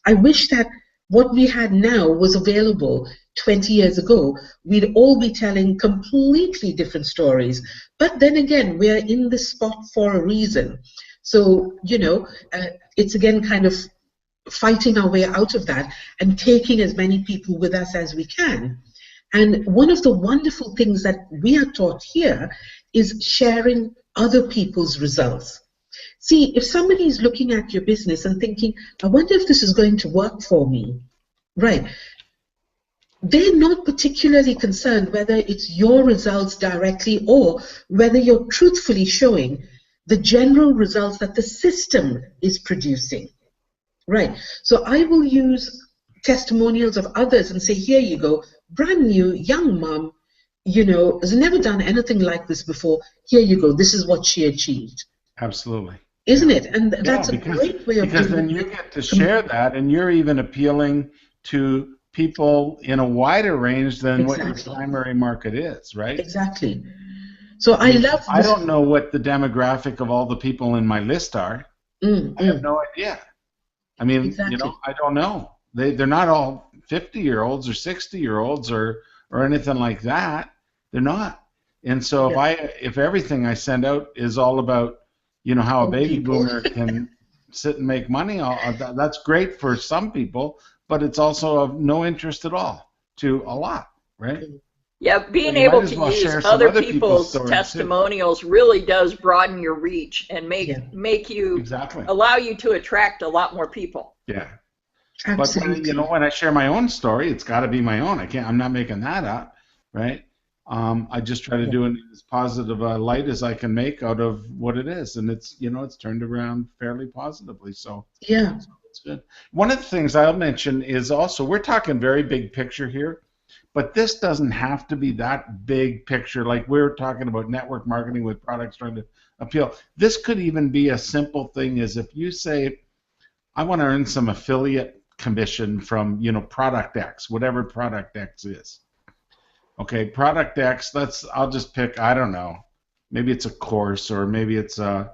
I wish that what we had now was available 20 years ago. We'd all be telling completely different stories. But then again, we're in this spot for a reason. So, it's again kind of fighting our way out of that and taking as many people with us as we can. And one of the wonderful things that we are taught here is sharing other people's results. See, if somebody is looking at your business and thinking, I wonder if this is going to work for me, right? They're not particularly concerned whether it's your results directly or whether you're truthfully showing the general results that the system is producing, right? So I will use testimonials of others and say, here you go, brand new, young mom, you know, has never done anything like this before. Here you go, this is what she achieved. Absolutely. Isn't it? And that's a great way of doing it. Because then you get to share that, and you're even appealing to people in a wider range than what your primary market is, right? Exactly. So I love this. I don't know what the demographic of all the people in my list are. I have no idea. I mean, you know, I don't know. They're not all 50-year-olds or 60-year-olds or anything like that. They're not. And so if everything I send out is all about, you know, how a baby boomer can sit and make money, that's great for some people, but it's also of no interest at all to a lot, right? Yeah, being able to use other people's testimonials really does broaden your reach and make you allow you to attract a lot more people. Yeah. Absolutely. But you know, when I share my own story, it's got to be my own. I'm not making that up, right? I just try to do it in as positive a light as I can make out of what it is, and it's, you know, it's turned around fairly positively. So yeah, it's good. One of the things I'll mention is also, we're talking very big picture here, but this doesn't have to be that big picture. Like we're talking about network marketing with products trying to appeal. This could even be a simple thing, as if you say, I want to earn some affiliate commission from, you know, product X, whatever product X is. Okay, product X, I'll just pick, I don't know, maybe it's a course or maybe it's a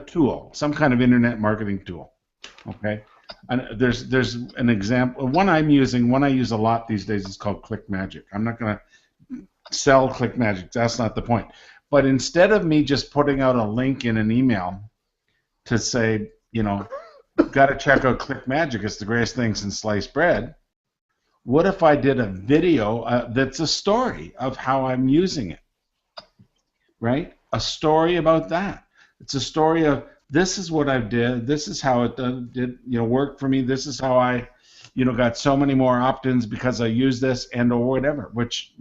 tool, some kind of internet marketing tool. Okay, and there's an example, one I use a lot these days is called ClickMagick. I'm not going to sell ClickMagick, that's not the point. But instead of me just putting out a link in an email to say, you know, got to check out ClickMagick, it's the greatest thing since sliced bread. What if I did a video that's a story of how I'm using it, right? A story about that. It's a story of, this is what I did, this is how it did, you know, work for me, this is how I, you know, got so many more opt-ins because I used this and or whatever, which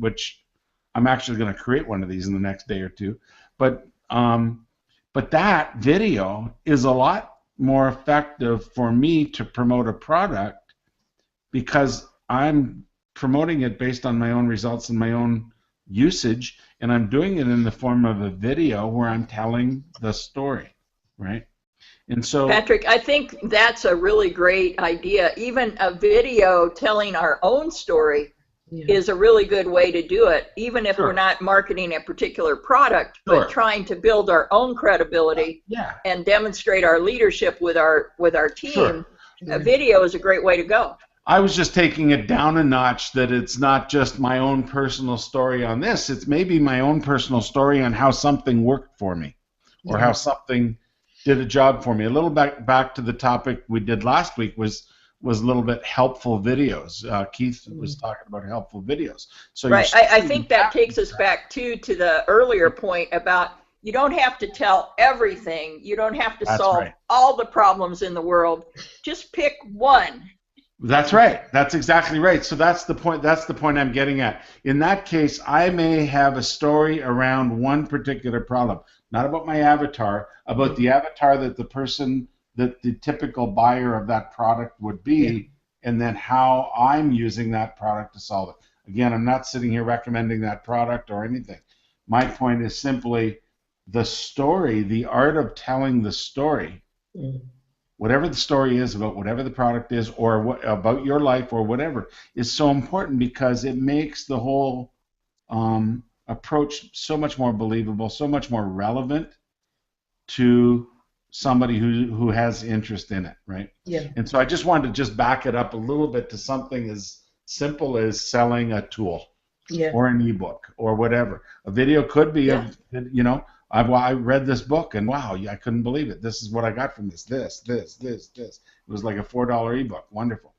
I'm actually going to create one of these in the next day or two. But that video is a lot more effective for me to promote a product because I'm promoting it based on my own results and my own usage, and I'm doing it in the form of a video where I'm telling the story, right? And so, Patrick, I think that's a really great idea. Even a video telling our own story is a really good way to do it, even if we're not marketing a particular product, but trying to build our own credibility and demonstrate our leadership with our team. A video is a great way to go. I was just taking it down a notch, that it's not just my own personal story on this, it's maybe my own personal story on how something worked for me or how something did a job for me. A little back to the topic we did last week was a little bit helpful videos. Keith was talking about helpful videos. So right, I think that takes us back to the earlier point about you don't have to tell everything. You don't have to solve all the problems in the world. Just pick one. That's right. That's exactly right. So that's the point. That's the point I'm getting at. In that case, I may have a story around one particular problem, not about my avatar, about the avatar that the person, that the typical buyer of that product would be, and then how I'm using that product to solve it. Again, I'm not sitting here recommending that product or anything. My point is simply the story, the art of telling the story. Whatever the story is about whatever the product is or about your life or whatever is so important because it makes the whole approach so much more believable, so much more relevant to somebody who has interest in it, right? Yeah. And so I just wanted to just back it up a little bit to something as simple as selling a tool or an ebook or whatever. A video could be, you know, I read this book and wow, I couldn't believe it. This is what I got from this. It was like a $4 ebook. Wonderful.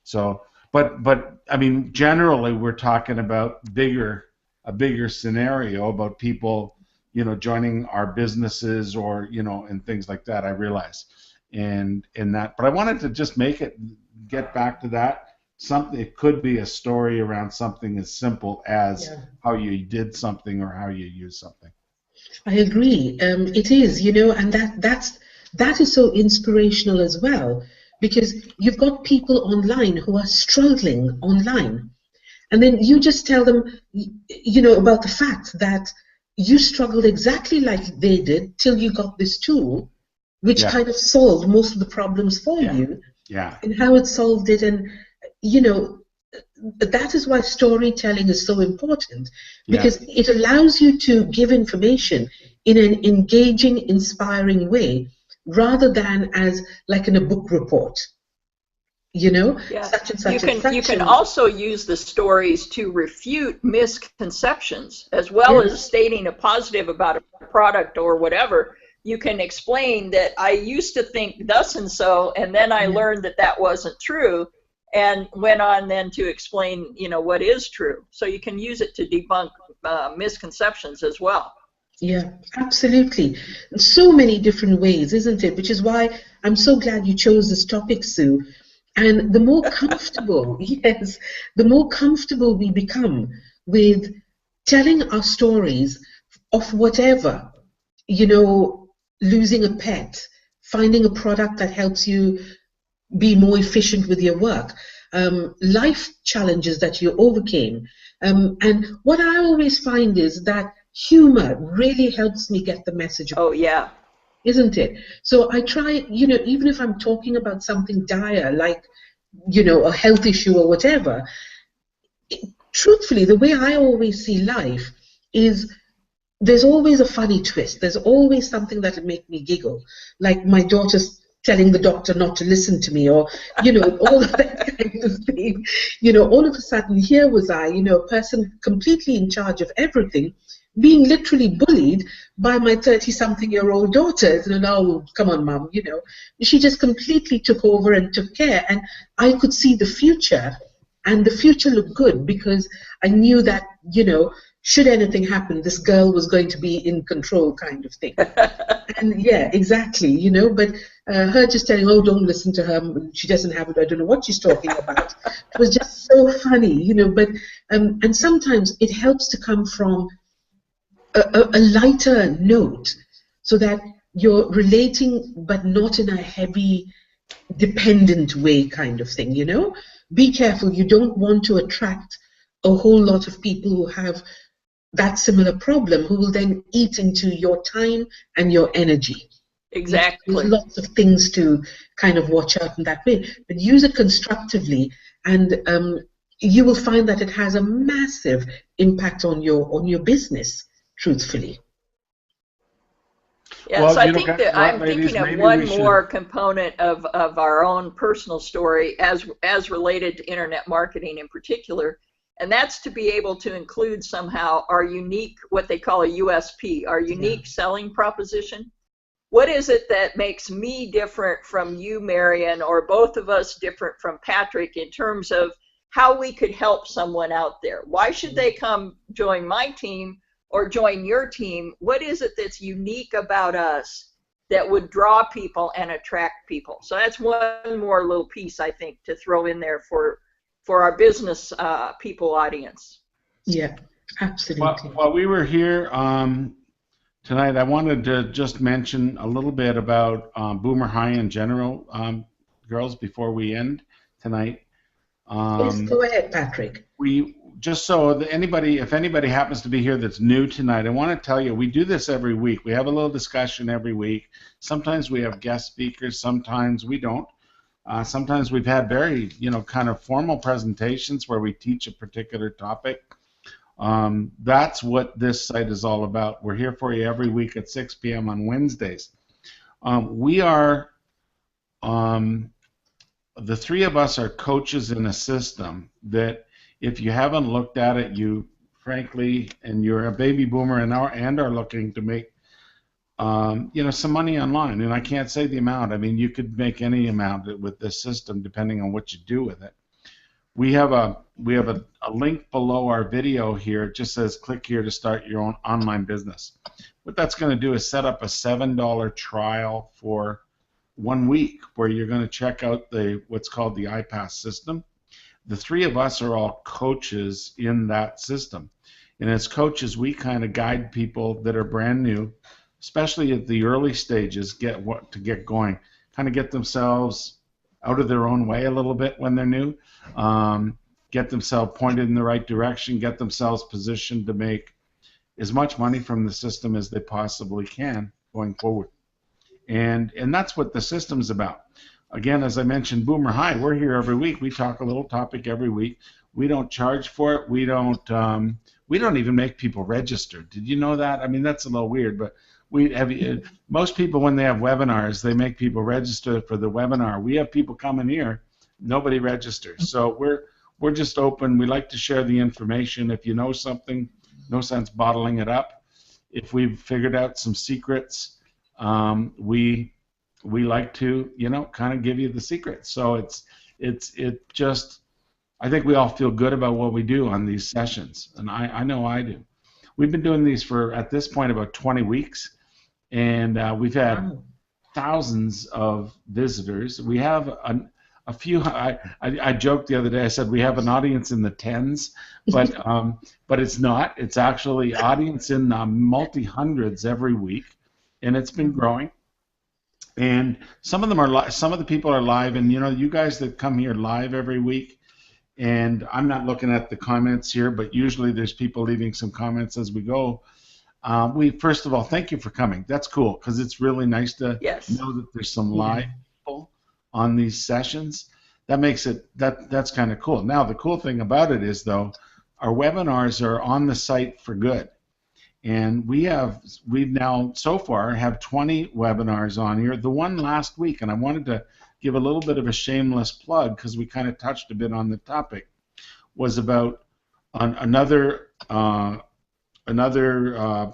So, but I mean, generally we're talking about a bigger scenario about people, joining our businesses or, and things like that. I realize, and in that, but I wanted to just get back to that. Something, it could be a story around something as simple as how you did something or how you use something. I agree. It is, and that is so inspirational as well, because you've got people online who are struggling online, and then you just tell them, about the fact that you struggled exactly like they did till you got this tool, which kind of solved most of the problems for you, and how it solved it, and that is why storytelling is so important, because it allows you to give information in an engaging, inspiring way, rather than as like in a book report. Such and such. You can also use the stories to refute misconceptions, as well as stating a positive about a product or whatever. You can explain that I used to think thus and so, and then I learned that wasn't true, and went on then to explain, what is true. So you can use it to debunk misconceptions as well. Yeah, absolutely. So many different ways, isn't it? Which is why I'm so glad you chose this topic, Sue. And the more comfortable, the more comfortable we become with telling our stories of whatever, losing a pet, finding a product that helps you be more efficient with your work, life challenges that you overcame. And what I always find is that humor really helps me get the message across. Oh, yeah. Isn't it? So I try, even if I'm talking about something dire, like, a health issue or whatever, truthfully, the way I always see life is there's always a funny twist. There's always something that will make me giggle, like my daughter's telling the doctor not to listen to me, or, all of that kind of thing. All of a sudden, here was I, a person completely in charge of everything, being literally bullied by my 30-something-year-old daughter. Oh, come on, Mum, She just completely took over and took care. And I could see the future, and the future looked good, because I knew that, should anything happen, this girl was going to be in control, kind of thing. And yeah, exactly, but her just telling, oh, don't listen to her, she doesn't have it, I don't know what she's talking about. It was just so funny, but and sometimes it helps to come from a lighter note, so that you're relating, but not in a heavy, dependent way, kind of thing, Be careful, you don't want to attract a whole lot of people who have that similar problem, who will then eat into your time and your energy. Exactly. There's lots of things to kind of watch out in that way, but use it constructively, and you will find that it has a massive impact on your business, truthfully. Yeah, well, so I think that I'm thinking of one more component of our own personal story as related to internet marketing in particular, and that's to be able to include somehow our unique, what they call a USP, our unique selling proposition. What is it that makes me different from you, Marion, or both of us different from Patrick, in terms of how we could help someone out there? Why should they come join my team or join your team? What is it that's unique about us that would draw people and attract people? So that's one more little piece, I think, to throw in there for our business people audience. Yeah, absolutely. While we were here tonight, I wanted to just mention a little bit about Boomer High in general, girls, before we end tonight. Yes, go ahead, Patrick. Just so that if anybody happens to be here that's new tonight, I want to tell you, we do this every week. We have a little discussion every week. Sometimes we have guest speakers, sometimes we don't. Sometimes we've had very, kind of formal presentations where we teach a particular topic. That's what this site is all about. We're here for you every week at 6 p.m. on Wednesdays. We are, the three of us are coaches in a system that, if you haven't looked at it, you frankly, and you're a baby boomer and are looking to make you know, some money online. And I can't say the amount. I mean, you could make any amount with this system depending on what you do with it. We have a link below our video here. It just says click here to start your own online business. What that's going to do is set up a $7 trial for 1 week where you're going to check out what's called the iPass system. The three of us are all coaches in that system. And as coaches, we kind of guide people that are brand new, especially at the early stages, to get going, kind of get themselves out of their own way a little bit when they're new, get themselves pointed in the right direction, get themselves positioned to make as much money from the system as they possibly can going forward. And that's what the system's about. Again, as I mentioned, Boomer High, we're here every week. We talk a little topic every week. We don't charge for it. We don't even make people register. Did you know that? I mean, that's a little weird, but most people, when they have webinars, they make people register for the webinar. We have people coming here, nobody registers. So we're just open. We like to share the information. If you know something, no sense bottling it up. If we've figured out some secrets, we like to, you know, kind of give you the secrets. So it just, I think we all feel good about what we do on these sessions, and I know I do. We've been doing these for, at this point, about 20 weeks, and we've had thousands of visitors. We have a few. I joked the other day. I said we have an audience in the tens, but it's not. It's actually audience in multi-hundreds every week, and it's been growing. And some of them are some of the people are live, and you know, you guys that come here live every week. And I'm not looking at the comments here, but usually there's people leaving some comments as we go. We first of all, thank you for coming. That's cool, because it's really nice to know that there's some live people on these sessions. That makes it, that's kind of cool. Now, the cool thing about it is, though, our webinars are on the site for good. And we've now so far have 20 webinars on here. The one last week, and I wanted to give a little bit of a shameless plug because we kind of touched a bit on the topic, was about another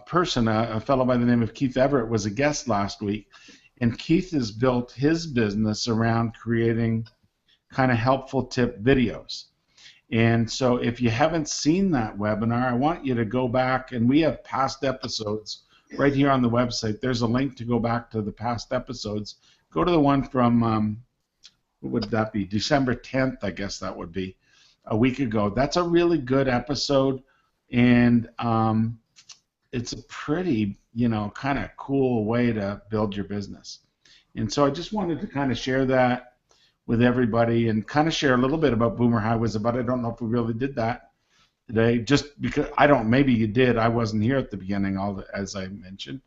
person, a fellow by the name of Keith Everett, was a guest last week, and Keith has built his business around creating kind of helpful tip videos. And so if you haven't seen that webinar, I want you to go back, and we have past episodes right here on the website. There's a link to go back to the past episodes. Go to the one from, what would that be, December 10th, I guess that would be, a week ago. That's a really good episode, and it's a pretty, you know, kind of cool way to build your business. And so I just wanted to kind of share that with everybody and kind of share a little bit about Boomer High was about. I don't know if we really did that today, just because maybe you did. I wasn't here at the beginning, as I mentioned.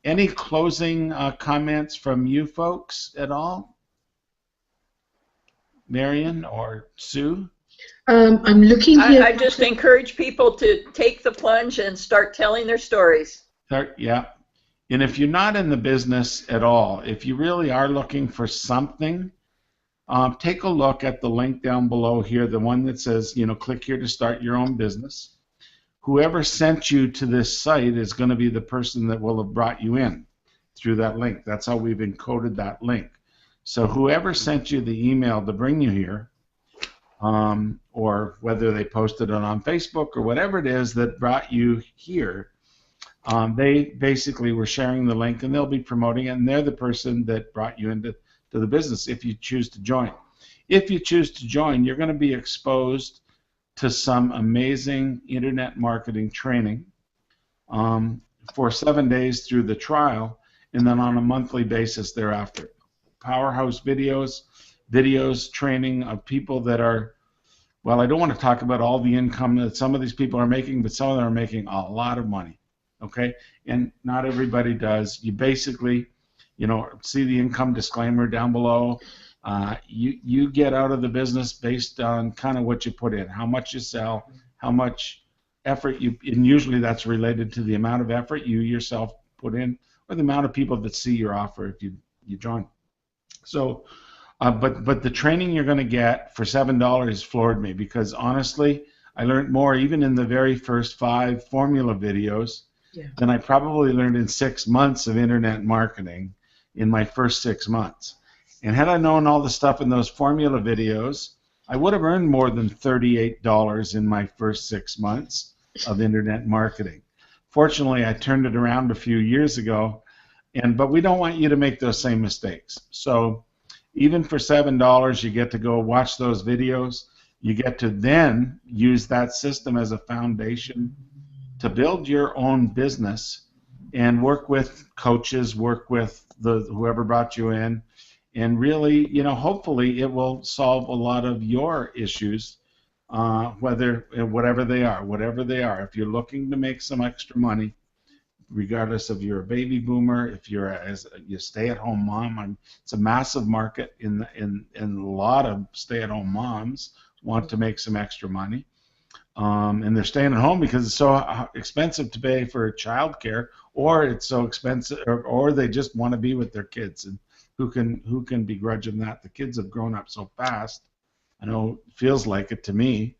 Any closing comments from you folks at all? Marion or Sue? I'm looking here. I just encourage people to take the plunge and start telling their stories. Yeah. And if you're not in the business at all, if you really are looking for something, take a look at the link down below here, the one that says, you know, click here to start your own business. Whoever sent you to this site is going to be the person that will have brought you in through that link. That's how we've encoded that link. So whoever sent you the email to bring you here, or whether they posted it on Facebook or whatever it is that brought you here, they basically were sharing the link, and they'll be promoting it, and they're the person that brought you into the business if you choose to join. If you choose to join, you're going to be exposed to some amazing internet marketing training for 7 days through the trial, and then on a monthly basis thereafter. Powerhouse videos, training of people that are, well, I don't want to talk about all the income that some of these people are making, but some of them are making a lot of money. Okay, and not everybody does. You basically, you know, see the income disclaimer down below. You get out of the business based on kind of what you put in, how much you sell, how much effort you, and usually that's related to the amount of effort you yourself put in, or the amount of people that see your offer if you join. So, but the training you're going to get for $7 floored me, because honestly, I learned more even in the very first 5 formula videos than I probably learned in 6 months of internet marketing in my first 6 months. And had I known all the stuff in those formula videos, I would have earned more than $38 in my first 6 months of internet marketing. Fortunately, I turned it around a few years ago, but we don't want you to make those same mistakes. So even for $7, you get to go watch those videos. You get to then use that system as a foundation to build your own business and work with coaches, work with whoever brought you in, and really, hopefully it will solve a lot of your issues, whatever they are. If you're looking to make some extra money, regardless of you're a baby boomer, if you're you stay-at-home mom, it's a massive market, in a lot of stay-at-home moms want to make some extra money, and they're staying at home because it's so expensive to pay for childcare, or it's so expensive, or they just want to be with their kids. And who can begrudge them that? The kids have grown up so fast. I know it feels like it to me,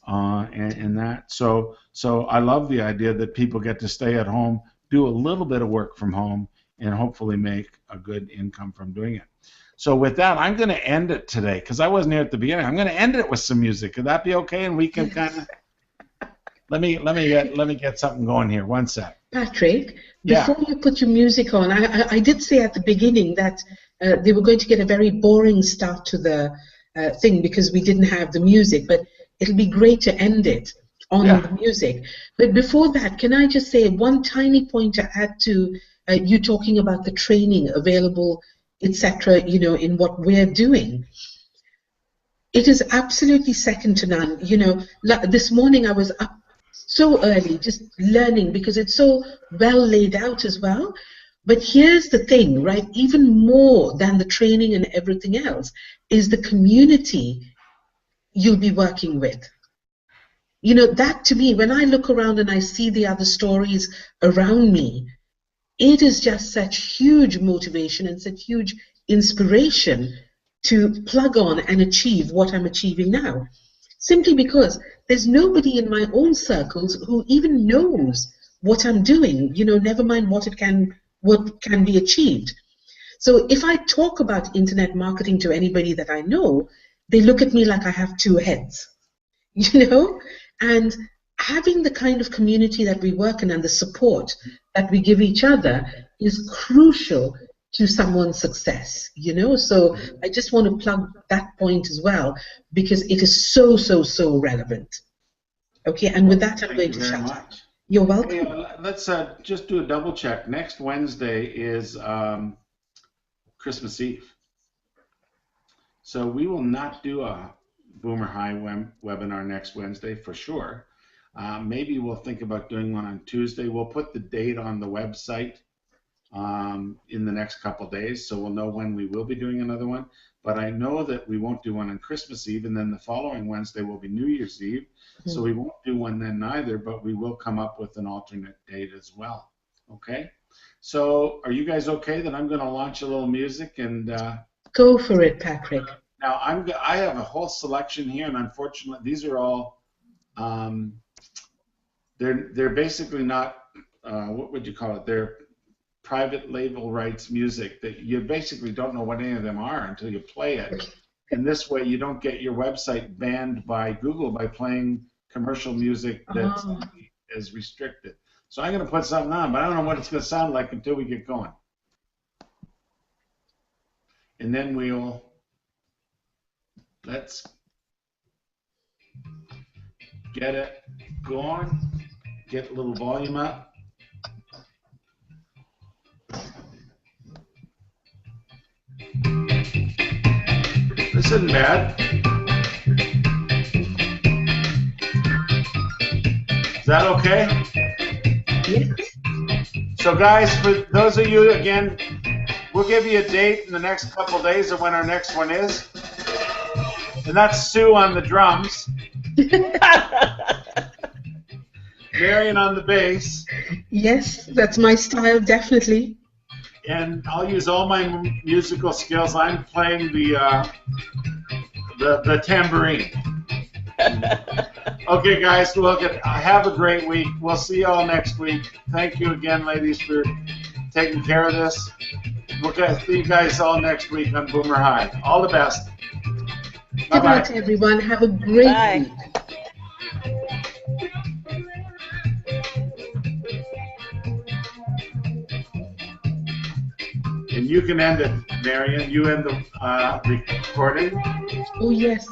and that. So I love the idea that people get to stay at home, do a little bit of work from home, and hopefully make a good income from doing it. So with that, I'm going to end it today because I wasn't here at the beginning. I'm going to end it with some music. Could that be okay? And we can kind of let me get something going here. One sec. Patrick, before you put your music on, I did say at the beginning that they were going to get a very boring start to the thing because we didn't have the music, but it'll be great to end it on the music. But before that, can I just say one tiny point to add to you talking about the training available, etc., in what we're doing? It is absolutely second to none. This morning I was up so early just learning because it's so well laid out as well. But here's the thing, right? Even more than the training and everything else is the community you'll be working with. That to me, when I look around and I see the other stories around me, it is just such huge motivation and such huge inspiration to plug on and achieve what I'm achieving now. Simply because there's nobody in my own circles who even knows what I'm doing, never mind what can be achieved. So if I talk about internet marketing to anybody that I know, they look at me like I have two heads, and having the kind of community that we work in and the support that we give each other is crucial to someone's success, So I just want to plug that point as well because it is so relevant. Okay, and with that, I'm going to shut up. You're welcome. Hey, let's just do a double check. Next Wednesday is Christmas Eve. So we will not do a Boomer High webinar next Wednesday for sure. Maybe we'll think about doing one on Tuesday. We'll put the date on the website in the next couple days, so we'll know when we will be doing another one. But I know that we won't do one on Christmas Eve, and then the following Wednesday will be New Year's Eve, so we won't do one then either, but we will come up with an alternate date as well. Okay? So are you guys okay that I'm going to launch a little music? And go for it, Patrick. Now, I have a whole selection here, and unfortunately, these are all, they're basically not, what would you call it? They're private label rights music that you basically don't know what any of them are until you play it. And this way you don't get your website banned by Google by playing commercial music that is restricted. So I'm going to put something on, but I don't know what it's going to sound like until we get going. And then let's get it going, get a little volume up. This isn't bad. Is that okay? Yes. So guys, for those of you, again, we'll give you a date in the next couple days of when our next one is. And that's Sue on the drums. Marion on the bass. Yes, that's my style, definitely. And I'll use all my musical skills. I'm playing the tambourine. Okay, guys, look, have a great week. We'll see you all next week. Thank you again, ladies, for taking care of this. We'll see you guys all next week on Boomer High. All the best. Good night, everyone. Have a great week. And you can end it, Marion. You end the recording. Oh, yes.